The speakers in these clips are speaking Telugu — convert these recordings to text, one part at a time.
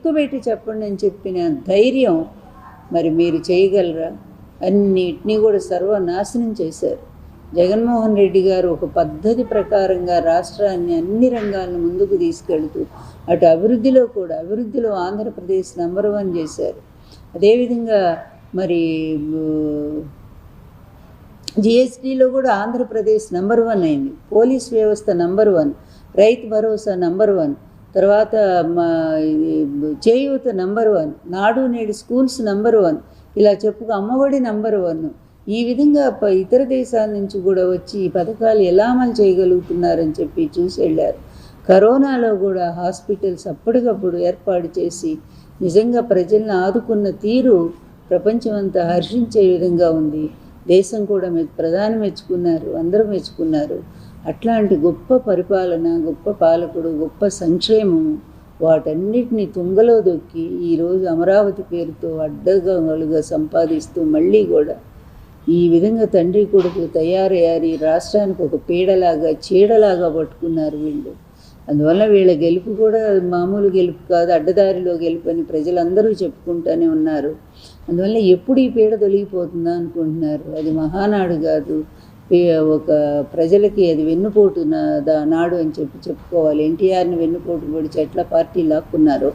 ఎక్కువబెట్టి చెప్పండి అని చెప్పిన ధైర్యం మరి మీరు చేయగలరా? అన్నిటినీ కూడా సర్వనాశనం చేశారు. జగన్మోహన్ రెడ్డి గారు ఒక పద్ధతి ప్రకారంగా రాష్ట్రాన్ని అన్ని రంగాలను ముందుకు తీసుకెళ్తూ అటు అభివృద్ధిలో ఆంధ్రప్రదేశ్ నంబర్ 1 చేశారు. అదేవిధంగా మరి జిఎస్టీలో కూడా ఆంధ్రప్రదేశ్ నంబర్ 1 అయింది. పోలీస్ వ్యవస్థ నంబర్ 1, రైతు భరోసా నంబర్ 1, తర్వాత చేయూత నంబర్ 1, నాడు నేడు స్కూల్స్ నంబర్ 1, ఇలా చెప్పుకు అమ్మఒడి నంబర్ 1. ఈ విధంగా ఇతర దేశాల నుంచి కూడా వచ్చి ఈ పథకాలు ఎలా అమలు చేయగలుగుతున్నారని చెప్పి చూసి వెళ్ళారు. కరోనాలో కూడా హాస్పిటల్స్ అప్పటికప్పుడు ఏర్పాటు చేసి నిజంగా ప్రజలను ఆదుకున్న తీరు ప్రపంచమంతా హర్షించే విధంగా ఉంది. దేశం కూడా ప్రధాని మెచ్చుకున్నారు, అందరూ మెచ్చుకున్నారు. అట్లాంటి గొప్ప పరిపాలన, గొప్ప పాలకుడు, గొప్ప సంక్షేమము వాటన్నిటిని తుంగలో దొక్కి ఈరోజు అమరావతి పేరుతో అడ్డగోలుగా సంపాదిస్తూ మళ్ళీ కూడా ఈ విధంగా తండ్రి కొడుకు తయారయ్యారు. ఈ రాష్ట్రానికి ఒక పీడలాగా చీడలాగా పట్టుకున్నారు వీళ్ళు. అందువల్ల వీళ్ళ గెలుపు కూడా మామూలు గెలుపు కాదు, అడ్డదారిలో గెలుపు అని ప్రజలందరూ చెప్పుకుంటూనే ఉన్నారు. అందువల్ల ఎప్పుడు ఈ పీడ తొలగిపోతుందా అనుకుంటున్నారు. అది మహానాడు కాదు, ఒక ప్రజలకి అది వెన్నుపోటు నాడు అని చెప్పుకోవాలి. ఎన్టీఆర్ని వెన్నుపోటు పొడిచి ఎట్లా పార్టీ లాక్కున్నారో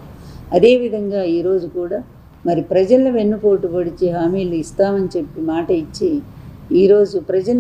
అదేవిధంగా ఈరోజు కూడా మరి ప్రజల వెన్నుపోటు పొడిచి హామీలు ఇస్తామని చెప్పి మాట ఇచ్చి ఈరోజు ప్రజల